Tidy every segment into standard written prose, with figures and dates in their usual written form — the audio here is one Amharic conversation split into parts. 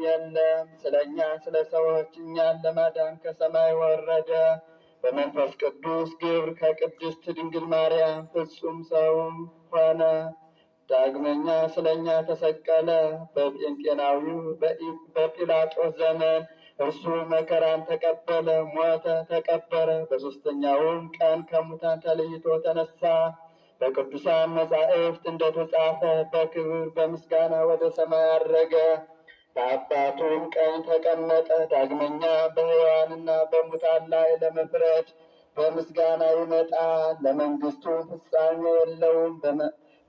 የለም። ስለኛ ስለ ሰዎች እኛን ለማዳን ከሰማይ ወረደ። በመንፈስ ቅዱስ ግብር ከቅድስት ድንግል ማርያም ፍጹም ሰውም ሆነ። ዳግመኛ ስለኛ ተሰቀለ። በጴንጤናዊው በጲላጦስ ዘመን እርሱ መከራን ተቀበለ፣ ሞተ፣ ተቀበረ። በሦስተኛውም ቀን ከሙታን ተለይቶ ተነሳ። በቅዱሳን መጻሕፍት እንደተጻፈ በክብር በምስጋና ወደ ሰማይ አረገ። በአባቱም ቀኝ ተቀመጠ። ዳግመኛ በሕያዋንና በሙታን ላይ ለመፍረድ በምስጋና ይመጣል። ለመንግሥቱ ፍጻሜ የለውም።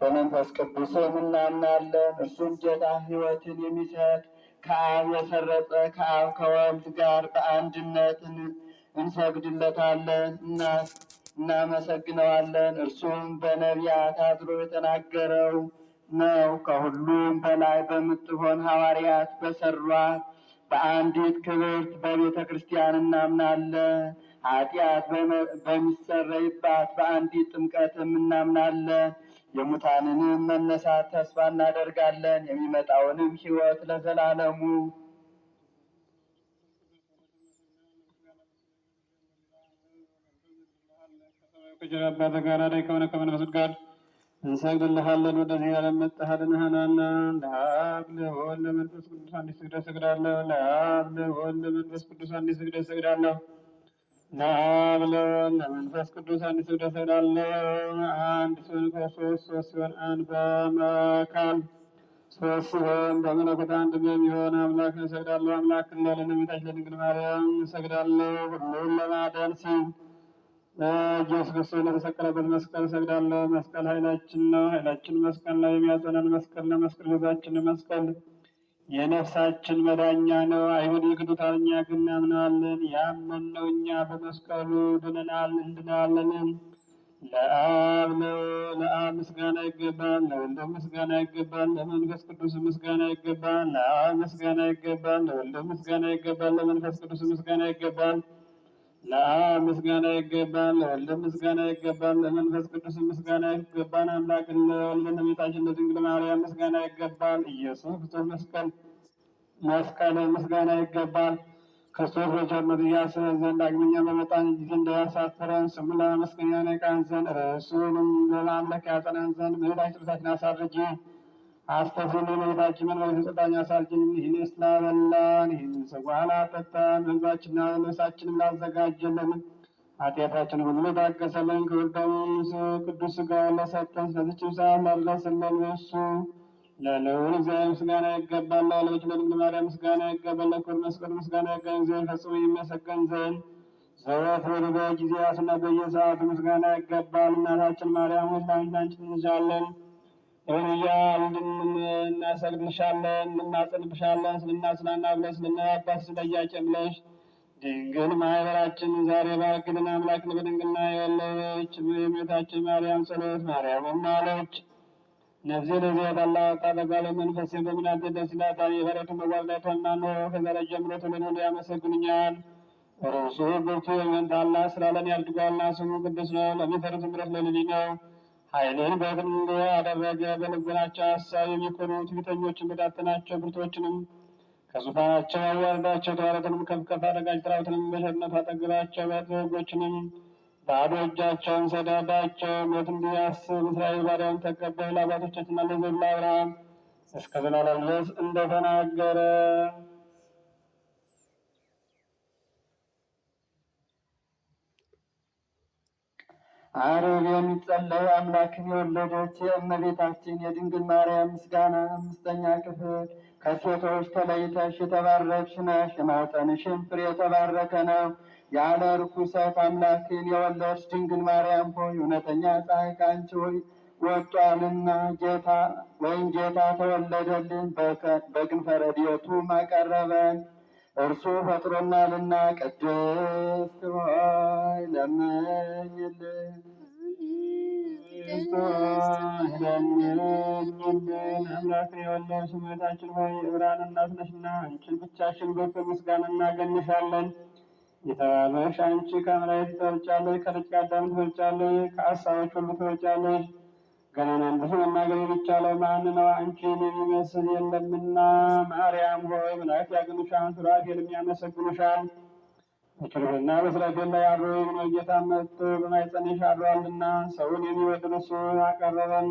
በመንፈስ ቅዱስም እናምናለን። እርሱም ጌታ ሕይወትን የሚሰጥ ከአብ የሰረጸ ከአብ ከወልድ ጋር በአንድነት እንሰግድለታለን፣ እናመሰግነዋለን። እርሱም በነቢያት አድሮ የተናገረው ነው። ከሁሉም በላይ በምትሆን ሐዋርያት በሰሯት በአንዲት ክብርት በቤተ ክርስቲያን እናምናለን። ኃጢአት በሚሰረይባት በአንዲት ጥምቀትም እናምናለን። የሙታንንም መነሳት ተስፋ እናደርጋለን። የሚመጣውንም ሕይወት ለዘላለሙ ከጀርባ ጋር ላይ ከሆነ ከመንፈስ ጋር እንሰግድልሃለን። ወደዚህ ዓለም መጥተሃልና ለአብ ለወልድ ለመንፈስ ቅዱስ አንዲት ስግደት እሰግዳለሁ። ለአብ ለወልድ ለመንፈስ ቅዱስ አንዲት ስግደት እሰግዳለሁ። ለአብ ለወልድ ለመንፈስ ቅዱስ አንዲት ስግደት እሰግዳለሁ። አንድ ሲሆን ከሦስት ሦስት ሲሆን አንድ በአካል ሦስት ሲሆን በመለኮት አንድ በሚሆን አምላክ እሰግዳለሁ። አምላክን ለእመቤታችን ለድንግል ማርያም እሰግዳለሁ። ሁሉን ለማዳን ሲል ኢየሱስ ክርስቶስ ለተሰቀለበት መስቀል እሰግዳለሁ። መስቀል ኃይላችን ነው። ኃይላችን መስቀል ነው። የሚያጸናን መስቀል ነው። መስቀል ሕይወታችን መስቀል የነፍሳችን መዳኛ ነው። አይሁድ ይክዱታል፣ እኛ ግን እናምናለን። ያመንነው እኛ በመስቀሉ ድነናል፣ እንድናለን። ለአብ ምስጋና ይገባል፣ ለወልድ ምስጋና ይገባል፣ ለመንፈስ ቅዱስ ምስጋና ይገባል። ለአብ ምስጋና ይገባል፣ ለወልድ ምስጋና ይገባል፣ ለመንፈስ ቅዱስ ምስጋና ይገባል። ለአብ ምስጋና ይገባል፣ ለወልድ ምስጋና ይገባል፣ ለመንፈስ ቅዱስ ምስጋና ይገባል። አምላክን ለወልድ ለእመቤታችን ለድንግል ማርያም ምስጋና ይገባል። ኢየሱስ ክርስቶስ መስቀል ምስጋና ይገባል። ክርስቶስ በቸርነቱ ያስበን ዘንድ ዳግመኛ በመጣን ጊዜ እንዳያሳፍረን ስሙን ለማመስገን ያነቃን ዘንድ ርሱንም ለማምለክ ያጸናን ዘንድ እመቤታችን ጸሎታችንን አሳርጊ አስተስሪን እመቤታችን መንበረ ስልጣን ያሳርጊን። ይህን ስላበላን ይህን ጽዋ ላጠጣን ምግባችንና ልብሳችንን ላዘጋጀልን ኃጢአታችን ሁሉ ታገሰልን። ክብር ቅዱስ ሥጋውን ለሰጠን ስለዚችም ሰዓት ላደረሰልን እሱ ለልዑል እግዚአብሔር ምስጋና ይገባል። ለወለደች ለድንግል ማርያም ምስጋና ይገባል። ለክብር መስቀል ምስጋና ይገባል። እግዚአብሔር ፈጽሞ የሚመሰገን ዘንድ ዘወትር በጊዜያቱና በየሰዓቱ ምስጋና ይገባል። እናታችን ማርያም ሆይ ለአንቺ እንይዛለን እናሰግድልሻለን፣ እንማጸንብሻለን። ስለናስናና ብለሽ ስለናባት ስለያቄ ብለሽ ድንግል ማህበራችን ዛሬ ባርክልን። አምላክን በድንግልና የወለደች የእመቤታችን ማርያም ጸሎት ማርያምም አለች ነፍሴ ለዚያ ታላቅ ታጠቃለ መንፈሴ በምናት ደስ ይላታል። የበረቱ መጓዝላቷና ኖ ከዛሬ ጀምሮ ትውልድ ሁሉ ያመሰግኑኛል። እርሱ ብርቱ የሆነ ታላቅ ስራ ለእኔ አድርጓልና ስሙ ቅዱስ ነው። ለሚፈሩት ምሕረት ለልጅ ነው። ኃይልን በክንዱ አደረገ። በልቡናቸው ሐሳብ የሚኮኑ ትዕቢተኞችን በታተናቸው፣ ብርቶችንም ከዙፋናቸው አዋረዳቸው። ተዋረትንም ከፍ ከፍ አደረጋቸው። ተራዊትንም በቸርነቱ አጠገባቸው። በጎችንም ባዶ እጃቸውን ሰደዳቸው። ሞት እንዲያስብ እስራኤል ባሪያውን ተቀበለ። ለአባቶቻችንና ለዘሩ ለአብርሃም እስከ ዘላለም ድረስ እንደተናገረ ዓርብ የሚጸለይ አምላክን የወለደች የእመቤታችን የድንግል ማርያም ምስጋና አምስተኛ ክፍል። ከሴቶች ተለይተሽ የተባረክሽ ነሽ፣ የማኅፀንሽም ፍሬ የተባረከ ነው። ያለ ርኩሰት አምላክን የወለድሽ ድንግል ማርያም ሆይ እውነተኛ ፀሐይ ከአንቺ ወጥቷልና ጌታ ተወለደልን። በክንፈ ረድኤቱም አቀረበን። እርሱ ፈጥሮናልና ቅድስት ሆይ ለምኝልን። አምላክ የወለድሽ እመቤታችን ሆይ የብርሃን እናት ነሽና አንቺን ብቻሽን በክብር ምስጋና እናገኝሻለን። የተባረክሽ አንቺ ከመላእክት ትበልጫለሽ፣ ከደቂቀ አዳም ትበልጫለሽ፣ ከአሳዎች ሁሉ ትበልጫለሽ። ገናናን ብዙ መናገር የሚቻለው ማን ነው? አንቺን የሚመስል የለምና። ማርያም ሆይ መላእክት ያገኑሻል፣ ሱራፌልም ያመሰግኑሻል። በኪሩቤልና በሱራፌል ላይ አድሮ የሚኖር ጌታ መጥቶ በማኅፀንሽ አድሮአልና ሰውን የሚወድ እርሱ አቀረበን።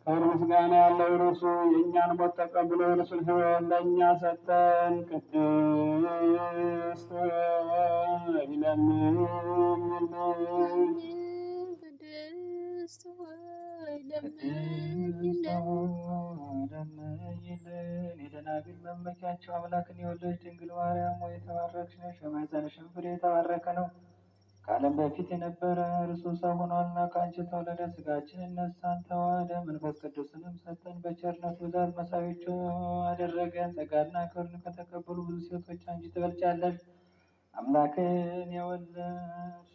ክብር ምስጋና ያለው እርሱ የእኛን ሞት ተቀብሎ እርሱን ሕይወት ለእኛ ሰጠን። ቅድስት ሆይ ለምኝልን። የደናግል መመኪያቸው አምላክን የወለደች ድንግል ማርያም ሆይ የተባረክሽ ነሽ፣ የማኅፀንሽም ፍሬ የተባረከ ነው። ከዓለም በፊት የነበረ እርሱ ሰው ሆኗልና ከአንቺ ተወለደ። ሥጋችንን ነሳን፣ ተዋህደ፣ መንፈስ ቅዱስንም ሰጠን። በቸርነቱ ብዛት መሳዮቹ አደረገን። ጸጋና ክብርን ከተቀበሉ ብዙ ሴቶች አንቺ ትበልጫለሽ። አምላክን የወለድሽ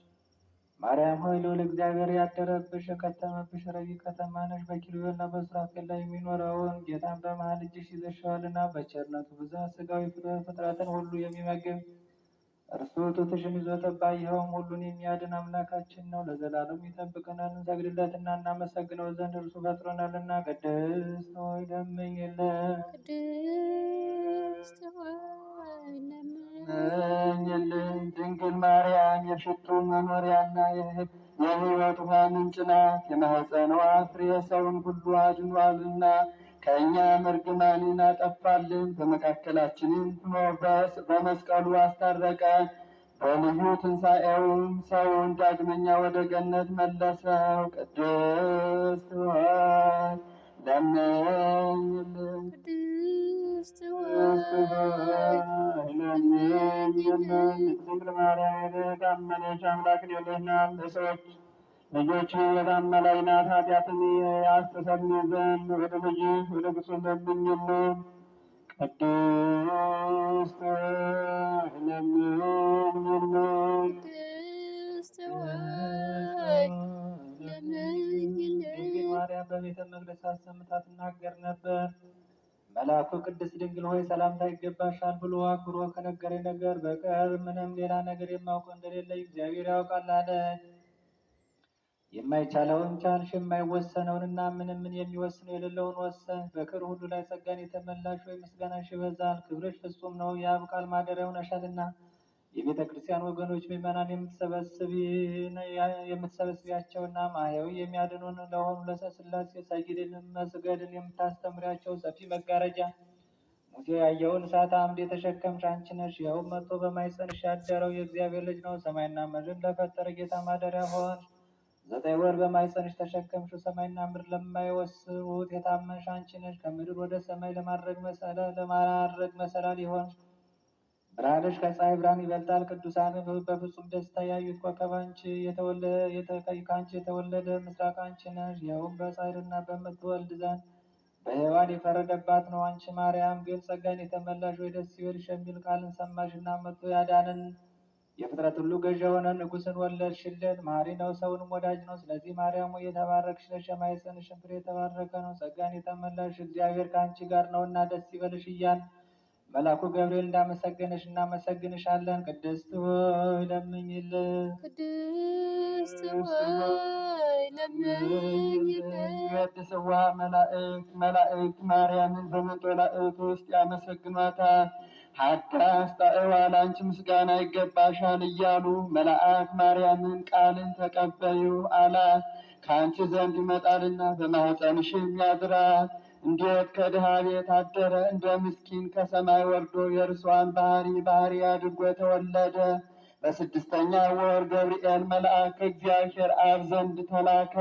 ማርያም ሆይ ልዑል እግዚአብሔር ያደረብሽ የከተመብሽ ረቂቅ ከተማ ነሽ። በኪሩቤልና በሱራፌል ላይ የሚኖረውን ጌታን በመሃል እጅሽ ይዘሽዋልና በቸርነቱ ብዛት ሥጋዊ ፍጥረትን ሁሉ የሚመግብ እርሱ ጡትሽን ይዞ ጠባ። ይኸውም ሁሉን የሚያድን አምላካችን ነው። ለዘላለም ይጠብቀናል። እንሰግድለትና እናመሰግነው ዘንድ እርሱ ፈጥሮናልና። ቅድስት ሆይ ለምኝልን። ለምኝልን። ድንግል ማርያም የሽቱ መኖሪያና የሕይወት ውሃ ምንጭ ናት። የማኅፀኗ ፍሬ ሰውን ሁሉ አድኗልና ከእኛም እርግማንን አጠፋልን። በመካከላችንም በመስቀሉ አስታረቀን። በልዩ ትንሣኤውም ሰውን ዳግመኛ ወደ ገነት መለሰው። ቅድስት ሆይ ለምኝልን። ቅድስት ሆይ ለምኝልን። ድንግል ማርያም የታመነች አምላክን የወለደች ናት። ለሰዎች ልጆች የታመነች ናት። ኃጢአትን ያስተሰርይ ዘንድ ወደ ልጅሽ ወደ ክርስቶስ ለምኝልን። ቅድስት ሆይ ለምኝልን። ድንግል ማርያም በቤተ መቅደስ አሰምታ ትናገር ነበር። መልአኩ ቅድስት ድንግል ሆይ ሰላምታ ይገባሻል ብሎ አክብሮ ከነገረኝ ነገር በቀር ምንም ሌላ ነገር የማውቀው እንደሌለ እግዚአብሔር ያውቃል አለች። የማይቻለውን ቻልሽ፣ የማይወሰነውንና ምንም የሚወስነው የሌለውን ወሰንሽ። በክብር ሁሉ ላይ ጸጋን የተመላሽ ሆይ ምስጋናሽ ይበዛል፣ ክብርሽ ፍጹም ነው። የአብ ቃል ማደሪያ ሆነሻልና የቤተ ክርስቲያን ወገኖች ምዕመናን የምትሰበስቢያቸውና ማህያዊ የሚያድኑን ለሆኑ ለሥላሴ መስገድን የምታስተምሪያቸው ሰፊ መጋረጃ ሙሴ ያየውን እሳት አምድ የተሸከምሽ አንቺ ነሽ። ይኸውም መጥቶ በማኅፀንሽ ያደረው የእግዚአብሔር ልጅ ነው። ሰማይና ምድርን ለፈጠረ ጌታ ማደሪያ ሆንሽ። 9 ወር በማኅፀንሽ ተሸከምሽው። ሰማይና ምድር ለማይወስሩት የታመንሽ አንቺ ነሽ። ከምድር ወደ ሰማይ ለማድረግ መሰላል ይሆንሽ። ብርሃንሽ ከፀሐይ ብርሃን ይበልጣል። ቅዱሳን በፍጹም ደስታ ያዩት ኮከብ ከአንቺ የተወለደ ምስራቅ አንቺ ነሽ። ይኸውም በጻድቅና በምትወልድ ዘንድ በሔዋን የፈረደባት ነው። አንቺ ማርያም ግን ጸጋን የተመላሽ ወይ ደስ ይበልሽ የሚል ቃልን ሰማሽና መጥቶ ያዳንን የፍጥረት ሁሉ ገዥ የሆነ ንጉሥን ወለድሽልን። መሐሪ ነው፣ ሰውንም ወዳጅ ነው። ስለዚህ ማርያም ሆይ የተባረክሽ ነሽ፣ የማኅፀንሽም ፍሬ የተባረከ ነው። ጸጋን የተመላሽ እግዚአብሔር ከአንቺ ጋር ነውና ደስ ይበልሽ እያል መልአኩ ገብርኤል እንዳመሰገነሽ እናመሰግንሻለን። ቅድስት ሆይ ለምኝልን። ቅድስት ሆይ ለምኝልን። የቅድስዋ መላእክት ማርያምን በመንጦላዕት ውስጥ ያመሰግኗታል። ሀዳስ ጣዕዋ ለአንቺ ምስጋና ይገባሻል እያሉ መልአክ ማርያምን ቃልን ተቀበዩ አላት። ከአንቺ ዘንድ ይመጣልና በማኅፀንሽም ያድራል። እንዴት ከድሃ ቤት አደረ፣ እንደ ምስኪን ከሰማይ ወርዶ የእርሷን ባህሪ አድርጎ ተወለደ። በ6ኛ ወር ገብርኤል መልአክ ከእግዚአብሔር አብ ዘንድ ተላከ።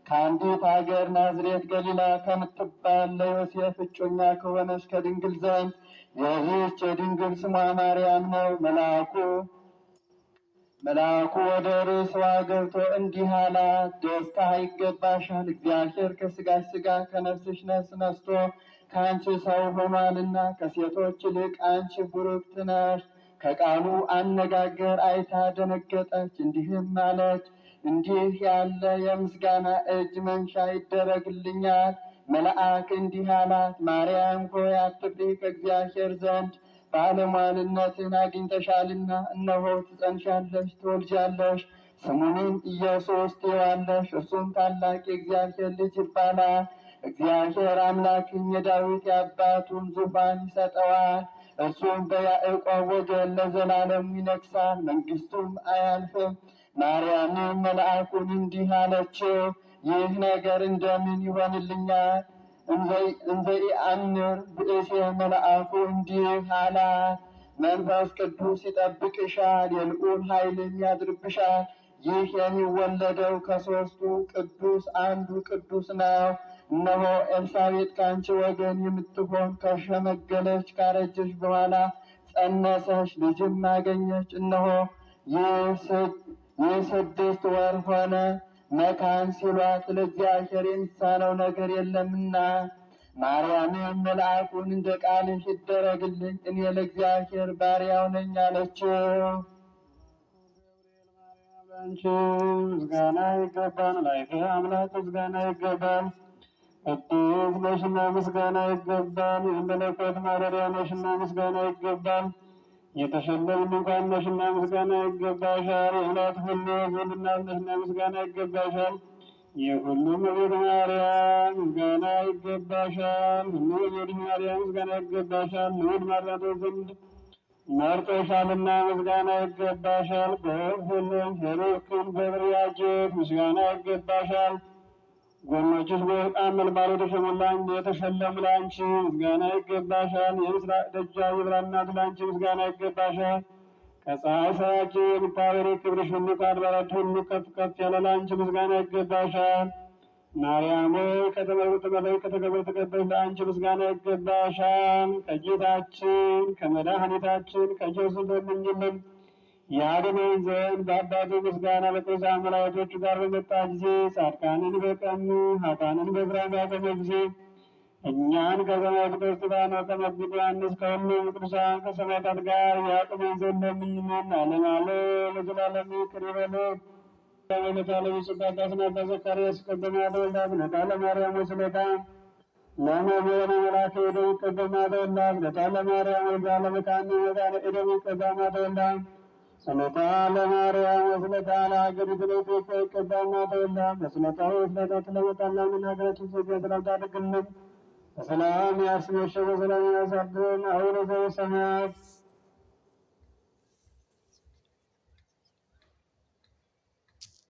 ከአንዲት ሀገር ናዝሬት ገሊላ ከምትባል ለዮሴፍ እጮኛ ከሆነች ከድንግል ዘንድ የዚህች የድንግል ስሟ ማርያም ነው። መልአኩ ወደ ርዕስዋ ገብቶ እንዲህ አላት፣ ደስታ ይገባሻል፣ እግዚአብሔር ከሥጋሽ ሥጋ ከነፍስሽ ነፍስ ነስቶ ከአንቺ ሰው ሆኗልና ከሴቶች ይልቅ አንቺ ቡርክት ነሽ። ከቃሉ አነጋገር አይታ ደነገጠች፣ እንዲህም አለች፣ እንዲህ ያለ የምስጋና እጅ መንሻ ይደረግልኛል። መልአክ እንዲህ አላት፣ ማርያም ሆይ አትፍሪ፣ ከእግዚአብሔር ዘንድ ባለሟልነትን አግኝተሻልና፣ እነሆ ትጸንሻለሽ፣ ትወልጃለሽ፣ ስሙንም ኢየሱስ ትዪዋለሽ። እርሱም ታላቅ የእግዚአብሔር ልጅ ይባላል። እግዚአብሔር አምላክም የዳዊት የአባቱን ዙፋን ይሰጠዋል። እርሱም በያዕቆብ ወገን ለዘላለሙ ይነግሣል፣ መንግሥቱም አያልፍም። ማርያምም መልአኩን እንዲህ አለችው፣ ይህ ነገር እንደምን ይሆንልኛል? እንዘኢአምር ብእሴ። መልአኩ እንዲህ አላት፣ መንፈስ ቅዱስ ይጠብቅሻል፣ የልዑል ኃይልም ያድርብሻል። ይህ የሚወለደው ከሦስቱ ቅዱስ አንዱ ቅዱስ ነው። እነሆ ኤልሳቤጥ ከአንቺ ወገን የምትሆን ከሸመገለች ካረጀች በኋላ ጸነሰች፣ ልጅም አገኘች። እነሆ ይህ 6 ወር ሆነ፣ መካን ሲሏት ለእግዚአብሔር የሚሳነው ነገር የለምና። ማርያምም መልአኩን እንደ ቃልሽ ይደረግልኝ፣ እኔ ለእግዚአብሔር ባሪያው ነኝ አለችው። አንቺ ምስጋና ይገባል፣ ላይከ አምላክ ምስጋና ይገባል። ቅዱስ ነሽና ምስጋና ይገባል። የመለኮት ማደሪያ ነሽና ምስጋና ይገባል። የተሸለምን ድንኳን ነሽና ምስጋና ይገባሻል። የእምነት ሁሉ እናት ነሽና ምስጋና ይገባሻል። የሁሉም እመቤት ማርያም ምስጋና ይገባሻል። ሁሉ እመቤት ማርያም ምስጋና ይገባሻል። ልዑል ማርያም ዘንድ መርጦሻልና ምስጋና ይገባሻል። በሁሉም ሄሮክን በብር ያጌጥ ምስጋና ይገባሻል። ጎኖችሽ በዕጣን መልባል የተሸለሙ ለአንቺ ምስጋና ይገባሻል። የምስራቅ ደጃፍ የብርሃን እናት ለአንቺ ምስጋና ይገባሻል። ከፀሐይ ሰዓት የምታበሪ ክብርሽ ሁሉ ከአድባራት ሁሉ ከፍ ከፍ ያለ ለአንቺ ምስጋና ይገባሻል። ማርያም ሆይ ከተመረጡት መላእክት ከተከበሩ ተቀበልሽ ለአንቺ ምስጋና ይገባሻል። ከጌታችን ከመድኃኒታችን ከኢየሱስ ለምኝልን ያድነን ዘንድ በአባቱ ምስጋና በቅዱሳን መላእክቶቹ ጋር በመጣ ጊዜ ጻድቃንን በቀኙ ኃጥአንን በግራ ባቆመ ጊዜ እኛን ከሰማዕቱ ከእስጢፋኖስ ከመጥምቁ ዮሐንስ ከሁሉም ቅዱሳን ከሰማዕታት ጋር ያቆመን ዘንድ ለምኝልን። ዓለም ዓለም ለዘላለሙ ይቅር ይበለን። ለዓለም ጽባታስና በዘካርያስ ቀደማ ተወልዳ ነታ ለማርያም ወስለታ ለመሆነ መልአከ ኤዶም ቀደማ ተወልዳ ነታ ለማርያም ወልዳ ለመካነ መካነ ኤዶም ቀደማ ተወልዳ ስመታ ለማርያም ወስለታ ለሀገሪቱ ለኢትዮጵያ ይቀዳና ተወልዳ በስመታ ወስለታ ስለመጣና ምን ሀገራችን ኢትዮጵያ ሰላምታ አድርግልን። በሰላም ያስመሸ በሰላም ያሳድረን። አቡነ ዘበሰማያት